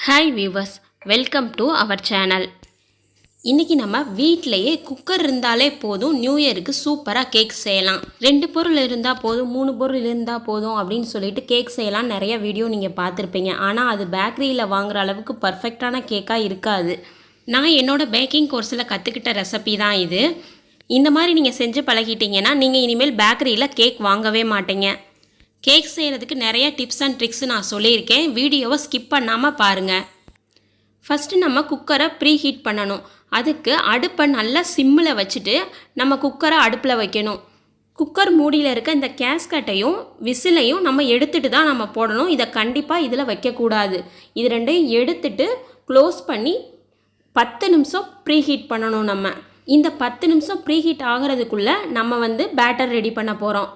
Hi viewers, welcome to our channel. இன்றைக்கி நம்ம வீட்டிலையே குக்கர் இருந்தாலே போதும், நியூ இயருக்கு சூப்பராக கேக் செய்யலாம். 2 பொருள் இருந்தால் போதும், 3 பொருள் இருந்தால் போதும் அப்படின்னு சொல்லிட்டு கேக் செய்யலாம். நிறைய வீடியோ நீங்கள் பார்த்துருப்பீங்க. ஆனால் அது பேக்கரியில் வாங்குகிற அளவுக்கு பர்ஃபெக்டான கேக்காக இருக்காது. நான் என்னோடய பேக்கிங் கோர்ஸில் கற்றுக்கிட்ட ரெசிபி தான் இது. இந்த மாதிரி நீங்கள் செஞ்சு பழகிட்டீங்கன்னா நீங்கள் இனிமேல் பேக்கரியில் கேக் வாங்கவே மாட்டீங்க. கேக் செய்கிறதுக்கு நிறைய டிப்ஸ் அண்ட் ட்ரிக்ஸ் நான் சொல்லியிருக்கேன். வீடியோவை ஸ்கிப் பண்ணாமல் பாருங்கள். ஃபஸ்ட்டு நம்ம குக்கரை ப்ரீ ஹீட் பண்ணணும். அதுக்கு அடுப்பை நல்லா சிம்மில் வச்சுட்டு நம்ம குக்கரை அடுப்பில் வைக்கணும். குக்கர் மூடியில் இருக்க இந்த கேஸ்கட்டையும் விசிலையும் நம்ம எடுத்துகிட்டு தான் நம்ம போடணும். இதை கண்டிப்பாக இதில் வைக்கக்கூடாது. இது ரெண்டையும் எடுத்துட்டு க்ளோஸ் பண்ணி 10 நிமிஷம் ப்ரீ ஹீட் பண்ணணும். இந்த 10 நிமிஷம் ப்ரீ ஹீட் ஆகிறதுக்குள்ளே நம்ம பேட்டர் ரெடி பண்ண போகிறோம்.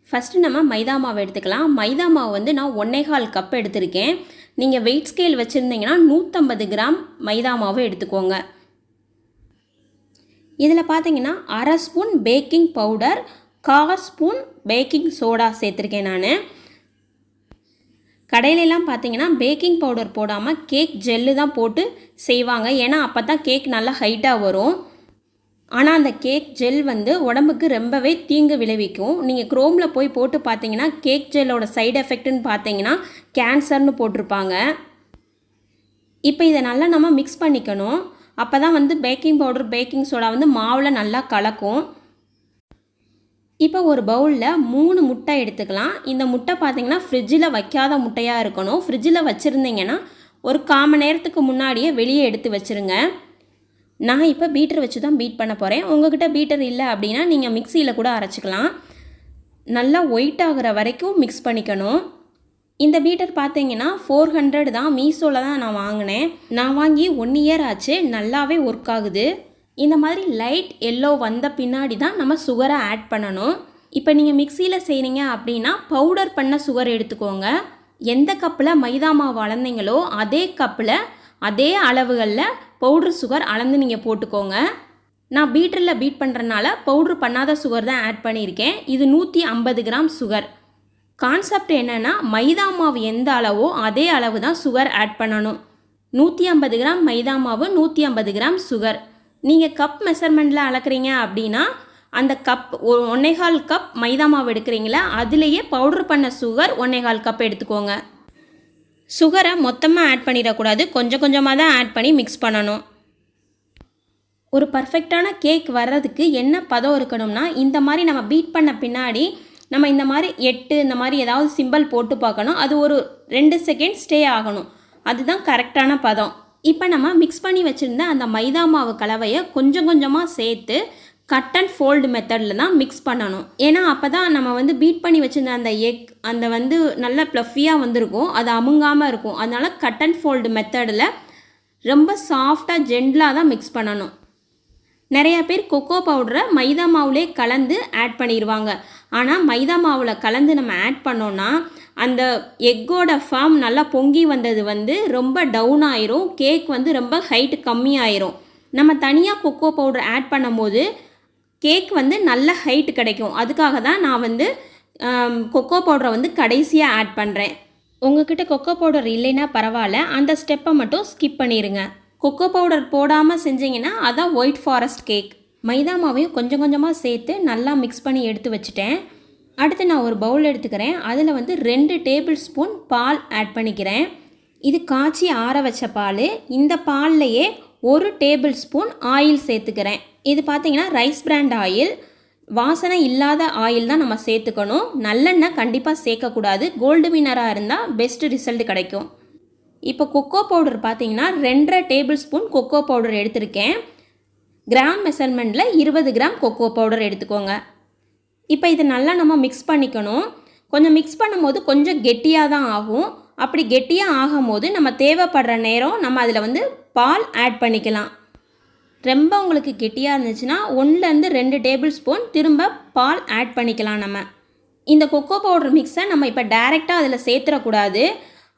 ஃபஸ்ட்டு நம்ம மைதா மாவு எடுத்துக்கலாம். மைதா மாவு நான் 1.25 கப் எடுத்திருக்கேன். நீங்கள் வெயிட் ஸ்கேல் வச்சுருந்தீங்கன்னா 150 கிராம் மைதா மாவு எடுத்துக்கோங்க. இதில் பார்த்தீங்கன்னா 1/2 spoon baking powder, 1/4 spoon baking soda சேர்த்துருக்கேன். நான் கடையிலலாம் பார்த்தீங்கன்னா பேக்கிங் பவுடர் போடாமல் கேக் ஜெல்லு தான் போட்டு செய்வாங்க. ஏன்னா அப்போ தான் கேக் நல்லா ஹைட்டாக வரும். ஆனால் அந்த கேக் ஜெல் உடம்புக்கு ரொம்பவே தீங்கு விளைவிக்கும். நீங்கள் க்ரோமில் போய் போட்டு பார்த்தீங்கன்னா கேக் ஜெல்லோட சைடு எஃபெக்ட்டுன்னு பார்த்தீங்கன்னா கேன்சர்னு போட்டிருப்பாங்க. இப்போ இதை நல்லா நம்ம மிக்ஸ் பண்ணிக்கணும். அப்போ தான் பேக்கிங் பவுடர் பேக்கிங் சோடா மாவில் நல்லா கலக்கும். இப்போ ஒரு பவுலில் 3 முட்டை எடுத்துக்கலாம். இந்த முட்டை பார்த்தீங்கன்னா ஃப்ரிட்ஜில் வைக்காத முட்டையாக இருக்கணும். ஃப்ரிட்ஜில் வச்சுருந்தீங்கன்னா ஒரு 1/4 மணி நேரத்துக்கு முன்னாடியே வெளியே எடுத்து வச்சுருங்க. நான் இப்போ பீட்டர் வச்சு தான் பீட் பண்ண போகிறேன். உங்கள்கிட்ட பீட்டர் இல்லை அப்படின்னா நீங்கள் மிக்சியில் கூட அரைச்சிக்கலாம். நல்லா ஒயிட் ஆகிற வரைக்கும் மிக்ஸ் பண்ணிக்கணும். இந்த பீட்டர் பார்த்தீங்கன்னா 400 தான், மீஷோவில் தான் நான் வாங்கினேன். நான் வாங்கி 1 இயர் ஆச்சு. நல்லாவே ஒர்க் ஆகுது. இந்த மாதிரி லைட் எல்லோ வந்த பின்னாடி தான் நம்ம சுகரை ஆட் பண்ணணும். இப்போ நீங்கள் மிக்சியில் செய்கிறீங்க அப்படின்னா பவுடர் பண்ண சுகர் எடுத்துக்கோங்க. எந்த கப்பில் மைதா மாவு அளந்தீங்களோ அதே கப்பில் அதே அளவுகளில் பவுட்ரு சுகர் அளந்து நீங்கள் போட்டுக்கோங்க. நான் பீட்டரில் பீட் பண்ணுறதுனால பவுட்ரு பண்ணாத சுகர் தான் ஆட் பண்ணியிருக்கேன். இது 150 கிராம் சுகர். கான்செப்ட் என்னென்னா மைதா மாவு எந்த அளவோ அதே அளவு தான் சுகர் ஆட் பண்ணணும். 150 கிராம் மைதா மாவு, 150 கிராம் சுகர். நீங்கள் கப் மெஷர்மெண்ட்டில் அளக்குறீங்க அப்படின்னா அந்த கப் 1.25 கப் மைதா மாவு எடுக்கிறீங்களா அதுலேயே பவுட்ரு பண்ண சுகர் 1.25 கப் எடுத்துக்கோங்க. சுகரை மொத்தமாக ஆட் பண்ணிடக்கூடாது, கொஞ்சம் கொஞ்சமாக தான் ஆட் பண்ணி மிக்ஸ் பண்ணணும். ஒரு பர்ஃபெக்டான கேக் வர்றதுக்கு என்ன பதம் இருக்கணும்னா இந்த மாதிரி நம்ம பீட் பண்ண பின்னாடி நம்ம இந்த மாதிரி 8 இந்த மாதிரி ஏதாவது சிம்பிள் போட்டு பார்க்கணும். அது ஒரு 2 செகண்ட் ஸ்டே ஆகணும். அதுதான் கரெக்டான பதம். இப்போ நம்ம மிக்ஸ் பண்ணி வச்சுருந்த அந்த மைதா மாவு கலவையை கொஞ்சம் கொஞ்சமாக சேர்த்து கட் அண்ட் ஃபோல்டு மெத்தடில் தான் மிக்ஸ் பண்ணணும். ஏன்னா அப்போ தான் நம்ம பீட் பண்ணி வச்சுருந்த அந்த எக் அந்த நல்லா ப்ளஃபியாக வந்திருக்கும், அது அமுங்காமல் இருக்கும். அதனால் கட் அண்ட் ஃபோல்டு மெத்தடில் ரொம்ப சாஃப்டாக ஜென்டலாக தான் மிக்ஸ் பண்ணணும். நிறையா பேர் கொக்கோ பவுடரை மைதா மாவுலே கலந்து ஆட் பண்ணிடுவாங்க. ஆனால் மைதா மாவில் கலந்து நம்ம ஆட் பண்ணோன்னா அந்த எக்கோட ஃபார்ம் நல்லா பொங்கி வந்தது ரொம்ப டவுன் ஆயிரும். கேக் ரொம்ப ஹைட்டு கம்மியாயிரும். நம்ம தனியாக கொக்கோ பவுடர் ஆட் பண்ணும்போது கேக் நல்ல ஹைட் கிடைக்கும். அதுக்காக தான் நான் கொக்கோ பவுடரை கடைசியாக ஆட் பண்ணுறேன். உங்ககிட்ட கொக்கோ பவுடர் இல்லைன்னா பரவாயில்ல, அந்த ஸ்டெப்பை மட்டும் ஸ்கிப் பண்ணிடுங்க. கொக்கோ பவுடர் போடாமல் செஞ்சிங்கன்னா அதான் ஒயிட் ஃபாரஸ்ட் கேக். மைதா மாவையும் கொஞ்சம் கொஞ்சமாக சேர்த்து நல்லா மிக்ஸ் பண்ணி எடுத்து வச்சுட்டேன். அடுத்து நான் ஒரு பவுல் எடுத்துக்கிறேன். அதில் 2 டேபிள் ஸ்பூன் பால் ஆட் பண்ணிக்கிறேன். இது காய்ச்சி ஆற வச்ச பால். இந்த பால்லையே 1 டேபிள் ஸ்பூன் ஆயில் சேர்த்துக்கிறேன். இது பார்த்தீங்கன்னா ரைஸ் பிராண்ட் ஆயில். வாசனை இல்லாத ஆயில் தான் நம்ம சேர்த்துக்கணும். நல்லெண்ணெய் கண்டிப்பாக சேர்க்கக்கூடாது. கோல்டு வின்னராக இருந்தால் பெஸ்ட் ரிசல்ட் கிடைக்கும். இப்போ கொக்கோ பவுடர் பார்த்தீங்கன்னா 2.5 டேபிள் ஸ்பூன் கொக்கோ பவுடர் எடுத்திருக்கேன். கிராம் மெஷர்மெண்ட்டில் 20 கிராம் கொக்கோ பவுடர் எடுத்துக்கோங்க. இப்போ இதை நல்லா நம்ம மிக்ஸ் பண்ணிக்கணும். கொஞ்சம் மிக்ஸ் பண்ணும்போது கொஞ்சம் கெட்டியாக தான் ஆகும். அப்படி கெட்டியாக ஆகும் போது நம்ம தேவைப்படுற நேரம் நம்ம அதில் பால் ஆட் பண்ணிக்கலாம். ரொம்ப உங்களுக்கு கெட்டியாக இருந்துச்சுன்னா 1-2 டேபிள் ஸ்பூன் திரும்ப பால் ஆட் பண்ணிக்கலாம். நம்ம இந்த கொக்கோ பவுடர் மிக்ஸை நம்ம இப்போ டைரெக்டாக அதில் சேர்த்துடக்கூடாது.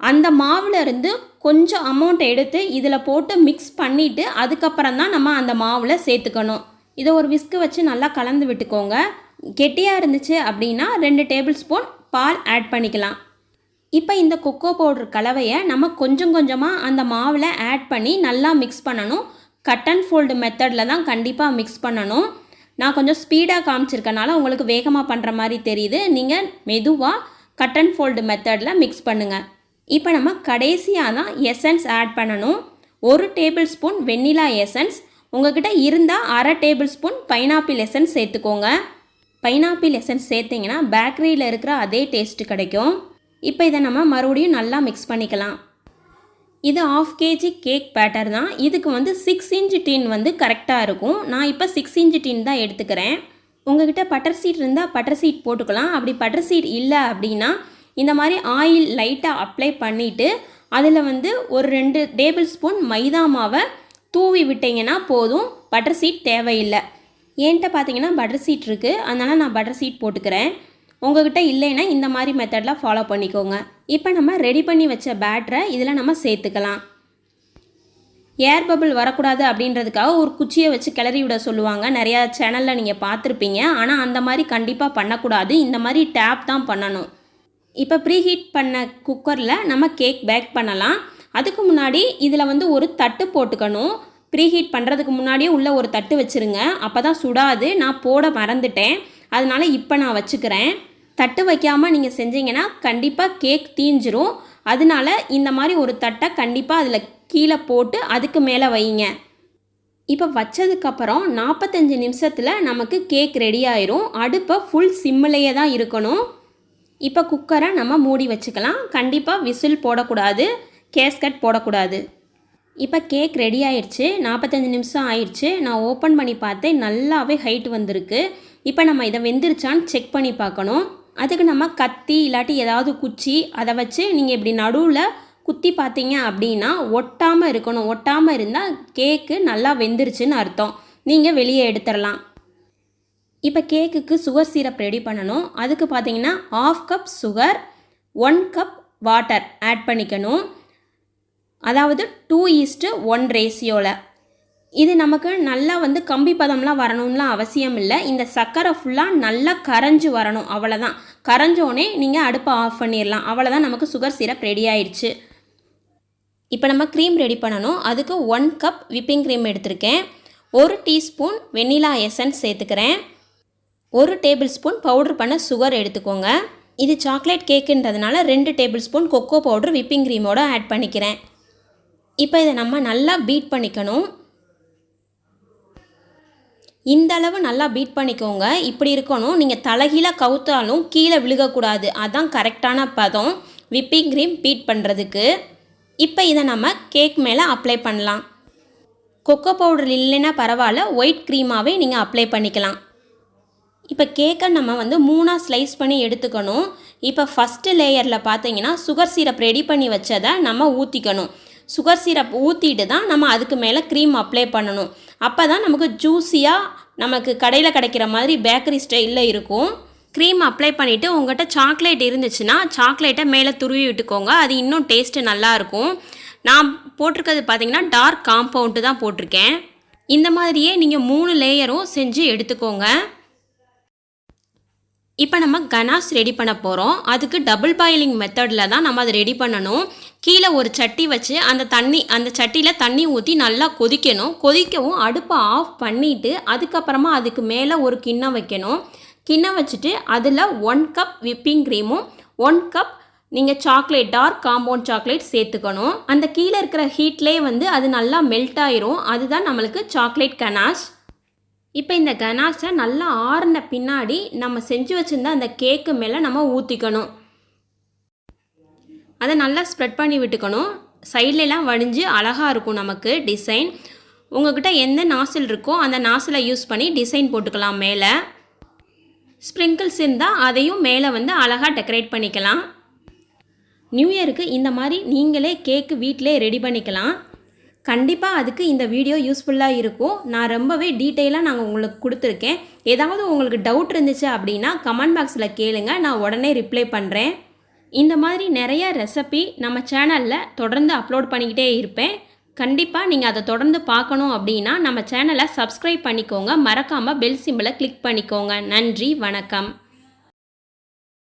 அந்த மாவில் இருந்து கொஞ்சம் அமௌண்ட் எடுத்து இதில் போட்டு மிக்ஸ் பண்ணிவிட்டு அதுக்கப்புறம் தான் நம்ம அந்த மாவில் சேர்த்துக்கணும். இதை ஒரு விஸ்கு வச்சு நல்லா கலந்து விட்டுக்கோங்க. கெட்டியாக இருந்துச்சு அப்படின்னா 2 டேபிள் ஸ்பூன் பால் ஆட் பண்ணிக்கலாம். இப்போ இந்த கொக்கோ பவுடர் கலவையை நம்ம கொஞ்சம் கொஞ்சமாக அந்த மாவில் ஆட் பண்ணி நல்லா மிக்ஸ் பண்ணணும். கட் அண்ட் ஃபோல்டு மெத்தடில் தான் கண்டிப்பாக மிக்ஸ் பண்ணணும். நான் கொஞ்சம் ஸ்பீடாக காமிச்சிருக்கனால உங்களுக்கு வேகமாக பண்ணுற மாதிரி தெரியுது. நீங்கள் மெதுவாக கட் அண்ட் ஃபோல்டு மெத்தடில் மிக்ஸ் பண்ணுங்கள். இப்போ நம்ம கடைசியாக தான் எசன்ஸ் ஆட் பண்ணணும். 1 டேபிள் ஸ்பூன் வெண்ணிலா எசன்ஸ், உங்கள்கிட்ட இருந்தால் 1/2 டேபிள் ஸ்பூன் பைனாப்பிள் எசன்ஸ் சேர்த்துக்கோங்க. பைனாப்பிள் எசன்ஸ் சேர்த்திங்கன்னா பேக்கரியில் இருக்கிற அதே டேஸ்ட்டு கிடைக்கும். இப்போ இதை நம்ம மறுபடியும் நல்லா மிக்ஸ் பண்ணிக்கலாம். இது 1/2 kg கேக் பேட்டர் தான். இதுக்கு வந்து 6 இன்ச் டின் வந்து கரெக்டாக இருக்கும். நான் இப்போ 6 இன்ச் டின் தான் எடுத்துக்கிறேன். உங்கள்கிட்ட பட்டர் சீட் இருந்தால் பட்டர் சீட் போட்டுக்கலாம். அப்படி பட்டர் சீட் இல்லை அப்படின்னா இந்த மாதிரி ஆயில் லைட்டாக அப்ளை பண்ணிவிட்டு அதில் வந்து ஒரு 2 டேபிள் ஸ்பூன் மைதா மாவை தூவி விட்டிங்கன்னா போதும். பட்டர் சீட் தேவையில்லை. என்கிட்ட பார்த்தீங்கன்னா பட்டர் சீட் இருக்குது, அதனால் நான் பட்டர் சீட் போட்டுக்கிறேன். உங்கள்கிட்ட இல்லைன்னா இந்த மாதிரி மெத்தடில் ஃபாலோ பண்ணிக்கோங்க. இப்போ நம்ம ரெடி பண்ணி வச்ச பேட்டரை இதில் நம்ம சேர்த்துக்கலாம். ஏர் பபிள் வரக்கூடாது அப்படின்றதுக்காக ஒரு குச்சியை வச்சு கிளறி விட சொல்லுவாங்க. நிறையா சேனலில் நீங்கள் பார்த்துருப்பீங்க. ஆனால் அந்த மாதிரி கண்டிப்பாக பண்ணக்கூடாது. இந்த மாதிரி டேப் தான் பண்ணணும். இப்போ ப்ரீஹீட் பண்ண குக்கரில் நம்ம கேக் பேக் பண்ணலாம். அதுக்கு முன்னாடி இதில் வந்து ஒரு தட்டு போட்டுக்கணும். ப்ரீஹீட் பண்ணுறதுக்கு முன்னாடியே உள்ளே ஒரு தட்டு வச்சுருங்க. அப்போ தான் சுடாது. நான் போட மறந்துட்டேன், அதனால் இப்போ நான் வச்சுக்கிறேன். தட்டு வைக்காமல் நீங்கள் செஞ்சீங்கன்னா கண்டிப்பாக கேக் தீஞ்சிரும். அதனால இந்த மாதிரி ஒரு தட்டை கண்டிப்பாக அதில் கீழே போட்டு அதுக்கு மேலே வைங்க. இப்போ வச்சதுக்கப்புறம் 45 நிமிஷத்தில் நமக்கு கேக் ரெடி ஆயிரும். அடுப்பை ஃபுல் சிம்மிலேயே தான் இருக்கணும். இப்போ குக்கரை நம்ம மூடி வச்சுக்கலாம். கண்டிப்பாக விசில் போடக்கூடாது, கேஸ்கட் போடக்கூடாது. இப்போ கேக் ரெடி ஆயிடுச்சு. 45 நிமிஷம் ஆயிடுச்சு. நான் ஓப்பன் பண்ணி பார்த்தேன், நல்லாவே ஹைட் வந்திருக்கு. இப்போ நம்ம இதை வெந்துருச்சான்னு செக் பண்ணி பார்க்கணும். அதுக்கு நம்ம கத்தி இல்லாட்டி ஏதாவது குச்சி அதை வச்சு நீங்கள் இப்படி நடுவில் குத்தி பார்த்தீங்க அப்படின்னா ஒட்டாமல் இருக்கணும். ஒட்டாமல் இருந்தால் கேக்கு நல்லா வெந்துருச்சுன்னு அர்த்தம். நீங்கள் வெளியே எடுத்துடலாம். இப்போ கேக்குக்கு சுகர் சிரப் ரெடி பண்ணணும். அதுக்கு பார்த்தீங்கன்னா 1/2 cup sugar, 1 cup water add பண்ணிக்கணும். அதாவது 2:1 ரேஷியோவில். இது நமக்கு நல்லா வந்து கம்பி பதம்லாம் வரணும்லாம் அவசியம் இல்லை. இந்த சர்க்கரை ஃபுல்லாக நல்லா கரைஞ்சி வரணும், அவ்வளோதான். கரைஞ்சோடனே நீங்கள் அடுப்பை ஆஃப் பண்ணிடலாம். அவ்வளோதான், நமக்கு சுகர் சிரப் ரெடி ஆயிடுச்சு. இப்போ நம்ம க்ரீம் ரெடி பண்ணணும். அதுக்கு 1 கப் விப்பிங் க்ரீம் எடுத்திருக்கேன். 1 டீஸ்பூன் வெண்ணிலா எசன்ஸ் சேர்த்துக்கிறேன். 1 டேபிள் ஸ்பூன் பவுடர் பண்ண சுகர் எடுத்துக்கோங்க. இது சாக்லேட் கேக்குன்றதுனால 2 tablespoon cocoa powder whipping க்ரீமோடு ஆட் பண்ணிக்கிறேன். இப்போ இதை நம்ம நல்லா பீட் பண்ணிக்கணும். இந்த அளவு நல்லா பீட் பண்ணிக்கோங்க. இப்படி இருக்கணும். நீங்கள் தலைகீழ கவுத்தாலும் கீழே விழுகக்கூடாது. அதுதான் கரெக்டான பதம் விப்பிங் க்ரீம் பீட் பண்ணுறதுக்கு. இப்போ இதை நம்ம கேக் மேலே அப்ளை பண்ணலாம். கொக்கோ பவுடர் இல்லைன்னா பரவாயில்ல, ஒயிட் க்ரீமாகவே நீங்கள் அப்ளை பண்ணிக்கலாம். இப்போ கேக்கை நம்ம வந்து 3ஆக ஸ்லைஸ் பண்ணி எடுத்துக்கணும். இப்போ ஃபஸ்ட்டு லேயரில் பார்த்தீங்கன்னா சுகர் சிரப் ரெடி பண்ணி வச்சதை நம்ம ஊற்றிக்கணும். சுகர் சிரப் ஊற்றிட்டு தான் நம்ம அதுக்கு மேலே க்ரீம் அப்ளை பண்ணணும். அப்போ தான் நமக்கு ஜூஸியாக நமக்கு கடையில் கிடைக்கிற மாதிரி பேக்கரி ஸ்டைலில் இருக்கும். க்ரீம் அப்ளை பண்ணிவிட்டு உங்கள்கிட்ட சாக்லேட் இருந்துச்சுன்னா சாக்லேட்டை மேலே துருவி விட்டுக்கோங்க. அது இன்னும் டேஸ்ட்டு நல்லாயிருக்கும். நான் போட்டிருக்கிறது பார்த்திங்கன்னா டார்க் காம்பவுண்டு தான் போட்டிருக்கேன். இந்த மாதிரியே நீங்கள் 3 லேயரும் செஞ்சு எடுத்துக்கோங்க. இப்போ நம்ம கனாஸ் ரெடி பண்ண போகிறோம். அதுக்கு டபுள் பாயிலிங் மெத்தடில் தான் நம்ம அதை ரெடி பண்ணணும். கீழே ஒரு சட்டி வச்சு அந்த சட்டியில் தண்ணி ஊற்றி நல்லா கொதிக்கணும். கொதிக்கவும் அடுப்பை ஆஃப் பண்ணிவிட்டு அதுக்கப்புறமா அதுக்கு மேலே ஒரு கிண்ணம் வைக்கணும். கிண்ணம் வச்சுட்டு அதில் 1 கப் விப்பிங் க்ரீமும் 1 கப் நீங்கள் சாக்லேட் டார்க் காம்பவுண்ட் சாக்லேட் சேர்த்துக்கணும். அந்த கீழே இருக்கிற ஹீட்லேயே வந்து அது நல்லா மெல்ட் ஆயிரும். அதுதான் நம்மளுக்கு சாக்லேட் கனாஸ். இப்போ இந்த கனாஸை நல்லா ஆறின பின்னாடி நம்ம செஞ்சு வச்சுருந்த அந்த கேக்கு மேலே நம்ம ஊற்றிக்கணும். அதை நல்லா ஸ்ப்ரெட் பண்ணி விட்டுக்கணும். சைட்லலாம் வடிஞ்சு அழகாக இருக்கும் நமக்கு டிசைன். உங்கள்கிட்ட எந்த நாசில் இருக்கோ அந்த நாசிலை யூஸ் பண்ணி டிசைன் போட்டுக்கலாம். மேலே ஸ்ப்ரிங்கிள்ஸ் இருந்தால் அதையும் மேலே வந்து அழகாக டெக்கரேட் பண்ணிக்கலாம். நியூ இயருக்கு இந்த மாதிரி நீங்களே கேக்கு வீட்டிலே ரெடி பண்ணிக்கலாம். கண்டிப்பாக அதுக்கு இந்த வீடியோ யூஸ்ஃபுல்லாக இருக்கும். நான் ரொம்பவே டீட்டெயிலாக உங்களுக்கு கொடுத்துருக்கேன். ஏதாவது உங்களுக்கு டவுட் இருந்துச்சு அப்படின்னா கமெண்ட் பாக்ஸில் கேளுங்க, நான் உடனே ரிப்ளை பண்ணுறேன். இந்த மாதிரி நிறையா ரெசிபி நம்ம சேனலில் தொடர்ந்து அப்லோட் பண்ணிக்கிட்டே இருப்பேன். கண்டிப்பாக நீங்கள் அதை தொடர்ந்து பார்க்கணும் அப்படின்னா நம்ம சேனலை சப்ஸ்கிரைப் பண்ணிக்கோங்க. மறக்காமல் பெல் சிம்பிளை கிளிக் பண்ணிக்கோங்க. நன்றி, வணக்கம்.